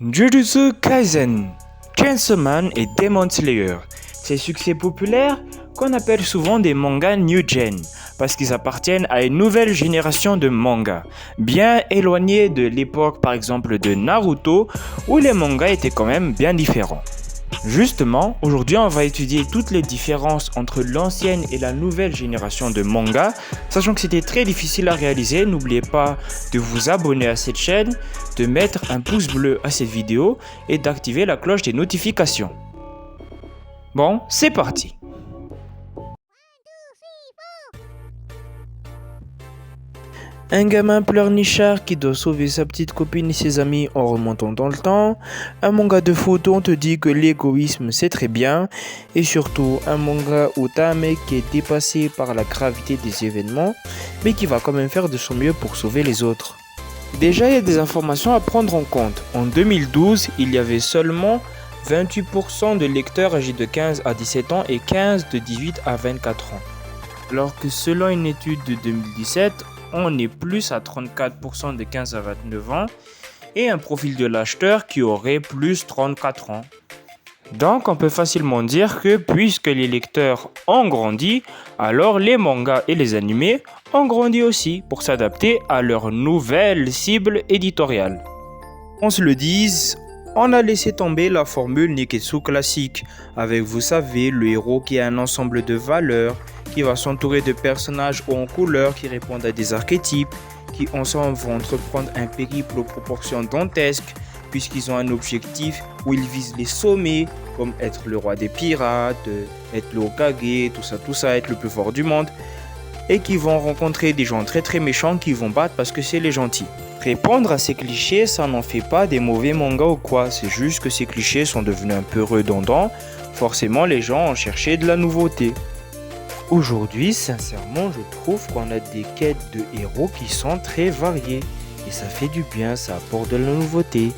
Jujutsu Kaisen, Chainsaw Man et Demon Slayer, ces succès populaires qu'on appelle souvent des mangas New Gen, parce qu'ils appartiennent à une nouvelle génération de mangas, bien éloignés de l'époque par exemple de Naruto, où les mangas étaient quand même bien différents. Justement, aujourd'hui on va étudier toutes les différences entre l'ancienne et la nouvelle génération de mangas, sachant que c'était très difficile à réaliser. N'oubliez pas de vous abonner à cette chaîne, de mettre un pouce bleu à cette vidéo et d'activer la cloche des notifications. Bon, c'est parti. Un gamin pleurnichard qui doit sauver sa petite copine et ses amis en remontant dans le temps. Un manga de photo, on te dit que l'égoïsme c'est très bien. Et surtout, un manga où t'as un mec qui est dépassé par la gravité des événements, mais qui va quand même faire de son mieux pour sauver les autres. Déjà, il y a des informations à prendre en compte. En 2012, il y avait seulement 28% de lecteurs âgés de 15 à 17 ans et 15 de 18 à 24 ans. Alors que selon une étude de 2017, on est plus à 34% de 15 à 29 ans et un profil de l'acheteur qui aurait plus 34 ans. Donc on peut facilement dire que puisque les lecteurs ont grandi, alors les mangas et les animés ont grandi aussi pour s'adapter à leur nouvelle cible éditoriale. On se le dise, on a laissé tomber la formule Neketsu classique, avec vous savez le héros qui a un ensemble de valeurs, qui va s'entourer de personnages hauts en couleur qui répondent à des archétypes, qui ensemble vont entreprendre un périple aux proportions dantesques, puisqu'ils ont un objectif où ils visent les sommets, comme être le roi des pirates, être le Hokage, tout ça, être le plus fort du monde, et qui vont rencontrer des gens très méchants qui vont battre parce que c'est les gentils. Répondre à ces clichés, ça n'en fait pas des mauvais mangas ou quoi, c'est juste que ces clichés sont devenus un peu redondants, forcément les gens ont cherché de la nouveauté. Aujourd'hui, sincèrement, je trouve qu'on a des quêtes de héros qui sont très variées. Et ça fait du bien, ça apporte de la nouveauté.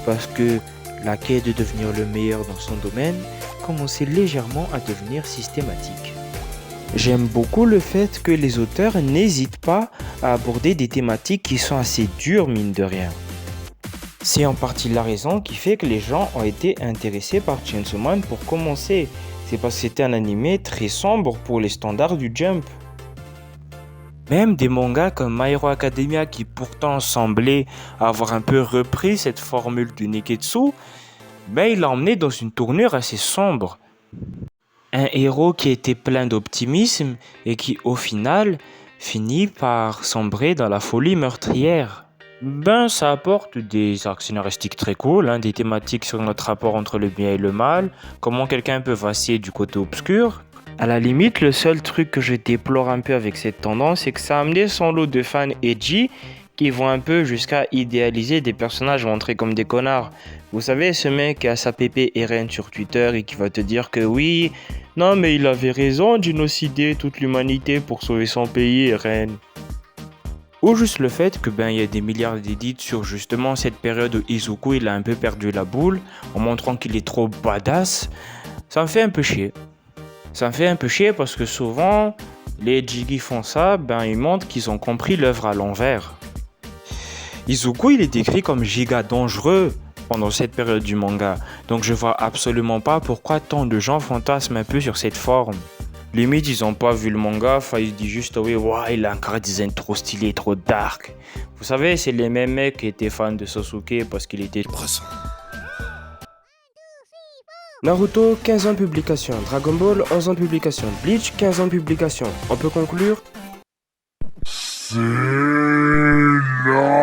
Parce que la quête de devenir le meilleur dans son domaine commençait légèrement à devenir systématique. J'aime beaucoup le fait que les auteurs n'hésitent pas à aborder des thématiques qui sont assez dures, mine de rien. C'est en partie la raison qui fait que les gens ont été intéressés par Chainsaw Man pour commencer. C'est parce que c'était un animé très sombre pour les standards du Jump. Même des mangas comme My Hero Academia qui pourtant semblaient avoir un peu repris cette formule du Neketsu, mais il l'a emmené dans une tournure assez sombre. Un héros qui était plein d'optimisme et qui au final finit par sombrer dans la folie meurtrière. Ça apporte des arcs scénaristiques très cool, des thématiques sur notre rapport entre le bien et le mal, comment quelqu'un peut vaciller du côté obscur. À la limite, le seul truc que je déplore un peu avec cette tendance, c'est que ça a amené son lot de fans edgy qui vont un peu jusqu'à idéaliser des personnages montrés comme des connards. Vous savez, ce mec qui a sa pépé Eren sur Twitter et qui va te dire que oui, non mais il avait raison de génocider toute l'humanité pour sauver son pays, Eren. Ou juste le fait que il y a des milliards d'édits sur justement cette période où Izuku il a un peu perdu la boule en montrant qu'il est trop badass, ça me fait un peu chier. Ça me fait un peu chier parce que souvent les Jiggy font ça, ils montrent qu'ils ont compris l'œuvre à l'envers. Izuku il est décrit comme giga dangereux pendant cette période du manga, donc je vois absolument pas pourquoi tant de gens fantasment un peu sur cette forme. Limite, ils ont pas vu le manga, ils se disent juste, oui, il a un car design trop stylé, trop dark. Vous savez, c'est les mêmes mecs qui étaient fans de Sasuke parce qu'il était pressant. Naruto, 15 ans de publication. Dragon Ball, 11 ans de publication. Bleach, 15 ans de publication. On peut conclure? C'est là.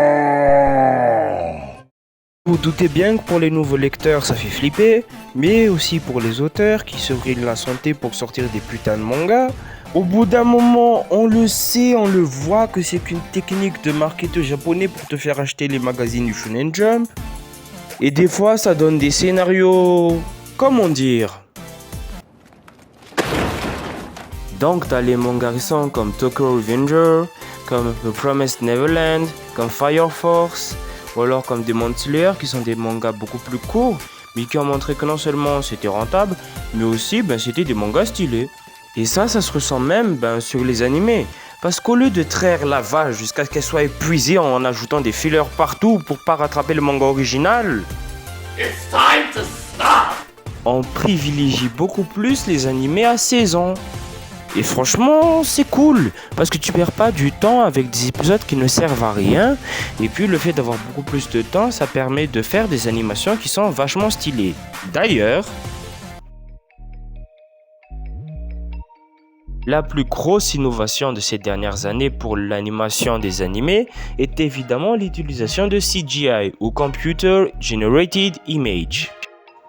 Vous doutez bien que pour les nouveaux lecteurs, ça fait flipper, mais aussi pour les auteurs qui se brûlent la santé pour sortir des putains de mangas. Au bout d'un moment, on le sait, on le voit que c'est qu'une technique de marketeur japonais pour te faire acheter les magazines du Shonen Jump. Et des fois, ça donne des scénarios... comment dire? Donc t'as les mangas récents comme Tokyo Revenger, comme The Promised Neverland, comme Fire Force, ou alors comme Demon Slayer qui sont des mangas beaucoup plus courts, mais qui ont montré que non seulement c'était rentable, mais aussi c'était des mangas stylés. Et ça se ressent même sur les animés, parce qu'au lieu de traire la vache jusqu'à ce qu'elle soit épuisée en ajoutant des fillers partout pour pas rattraper le manga original, It's time to stop! On privilégie beaucoup plus les animés à 16 ans. Et franchement, c'est cool, parce que tu perds pas du temps avec des épisodes qui ne servent à rien. Et puis le fait d'avoir beaucoup plus de temps, ça permet de faire des animations qui sont vachement stylées. D'ailleurs, la plus grosse innovation de ces dernières années pour l'animation des animés est évidemment l'utilisation de CGI ou Computer Generated Image.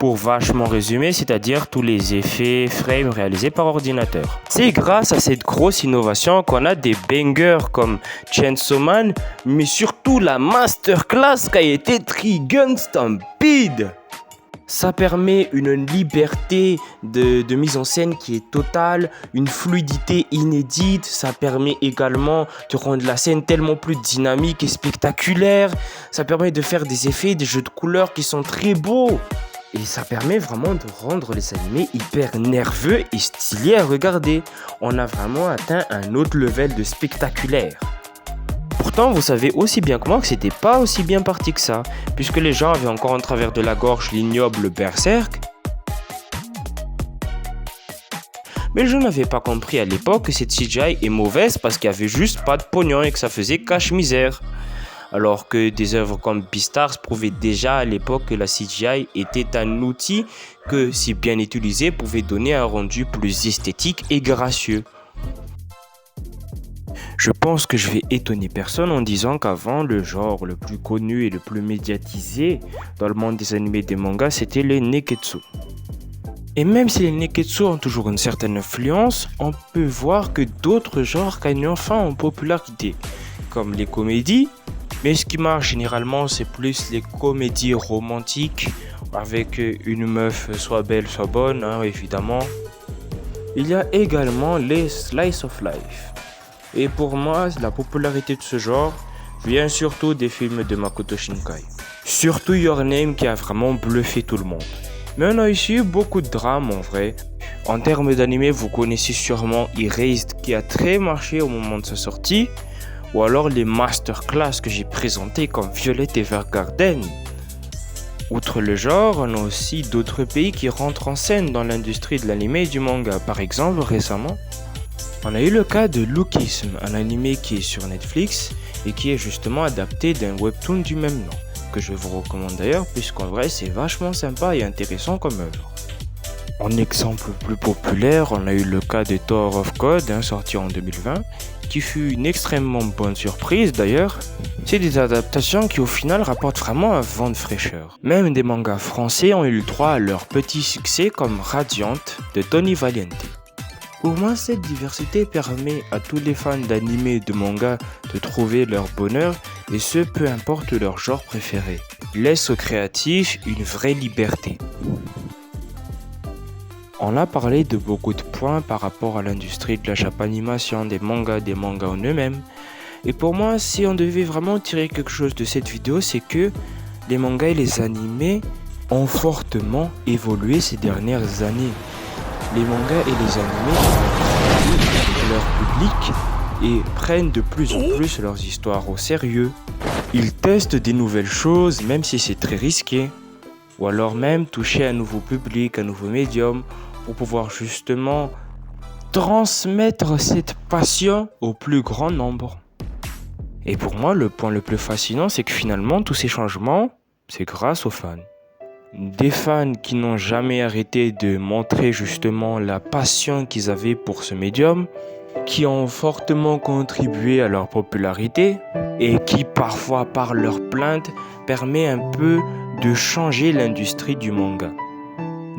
Pour vachement résumer, c'est-à-dire tous les effets frames réalisés par ordinateur. C'est grâce à cette grosse innovation qu'on a des bangers comme Chainsaw Man, mais surtout la masterclass qu'a été Trigun Stampede. Ça permet une liberté de mise en scène qui est totale, une fluidité inédite. Ça permet également de rendre la scène tellement plus dynamique et spectaculaire. Ça permet de faire des effets, des jeux de couleurs qui sont très beaux. Et ça permet vraiment de rendre les animés hyper nerveux et stylés à regarder. On a vraiment atteint un autre level de spectaculaire. Pourtant, vous savez aussi bien que moi que c'était pas aussi bien parti que ça, puisque les gens avaient encore en travers de la gorge l'ignoble berserk. Mais je n'avais pas compris à l'époque que cette CGI est mauvaise parce qu'il y avait juste pas de pognon et que ça faisait cache-misère. Alors que des œuvres comme Beastars prouvaient déjà à l'époque que la CGI était un outil que, si bien utilisé, pouvait donner un rendu plus esthétique et gracieux. Je pense que je vais étonner personne en disant qu'avant, le genre le plus connu et le plus médiatisé dans le monde des animés et des mangas, c'était les neketsu. Et même si les neketsu ont toujours une certaine influence, on peut voir que d'autres genres gagnent enfin en popularité, comme les comédies. Mais ce qui marche généralement, c'est plus les comédies romantiques avec une meuf soit belle, soit bonne, évidemment. Il y a également les slice of life. Et pour moi, la popularité de ce genre vient surtout des films de Makoto Shinkai. Surtout Your Name qui a vraiment bluffé tout le monde. Mais on a ici beaucoup de drames en vrai. En termes d'anime, vous connaissez sûrement Erased qui a très marché au moment de sa sortie. Ou alors les masterclass que j'ai présentés comme Violet Evergarden. Outre le genre, on a aussi d'autres pays qui rentrent en scène dans l'industrie de l'anime et du manga. Par exemple, récemment, on a eu le cas de Lookism, un anime qui est sur Netflix et qui est justement adapté d'un webtoon du même nom, que je vous recommande d'ailleurs puisqu'en vrai c'est vachement sympa et intéressant comme œuvre. En exemple plus populaire, on a eu le cas de Tower of God, sorti en 2020, qui fut une extrêmement bonne surprise d'ailleurs. C'est des adaptations qui au final rapportent vraiment un vent de fraîcheur. Même des mangas français ont eu le droit à leur petit succès comme Radiant de Tony Valiente. Pour moi, cette diversité permet à tous les fans d'anime et de manga de trouver leur bonheur, et ce peu importe leur genre préféré. Laisse aux créatifs une vraie liberté. On a parlé de beaucoup de points par rapport à l'industrie de la japanimation, des mangas en eux-mêmes. Et pour moi, si on devait vraiment tirer quelque chose de cette vidéo, c'est que les mangas et les animés ont fortement évolué ces dernières années. Les mangas et les animés ont leur public et prennent de plus en plus leurs histoires au sérieux. Ils testent des nouvelles choses même si c'est très risqué. Ou alors même toucher un nouveau public, un nouveau médium pour pouvoir justement transmettre cette passion au plus grand nombre. Et pour moi, le point le plus fascinant, c'est que finalement, tous ces changements, c'est grâce aux fans. Des fans qui n'ont jamais arrêté de montrer justement la passion qu'ils avaient pour ce médium, qui ont fortement contribué à leur popularité et qui parfois par leurs plaintes permet un peu de changer l'industrie du manga.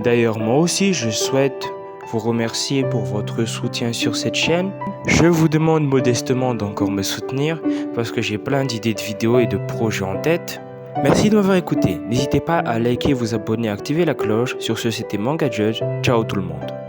D'ailleurs moi aussi je souhaite vous remercier pour votre soutien sur cette chaîne. Je vous demande modestement d'encore me soutenir parce que j'ai plein d'idées de vidéos et de projets en tête. Merci de m'avoir écouté. N'hésitez pas à liker, vous abonner et activer la cloche. Sur ce, c'était Manga Judge. Ciao tout le monde.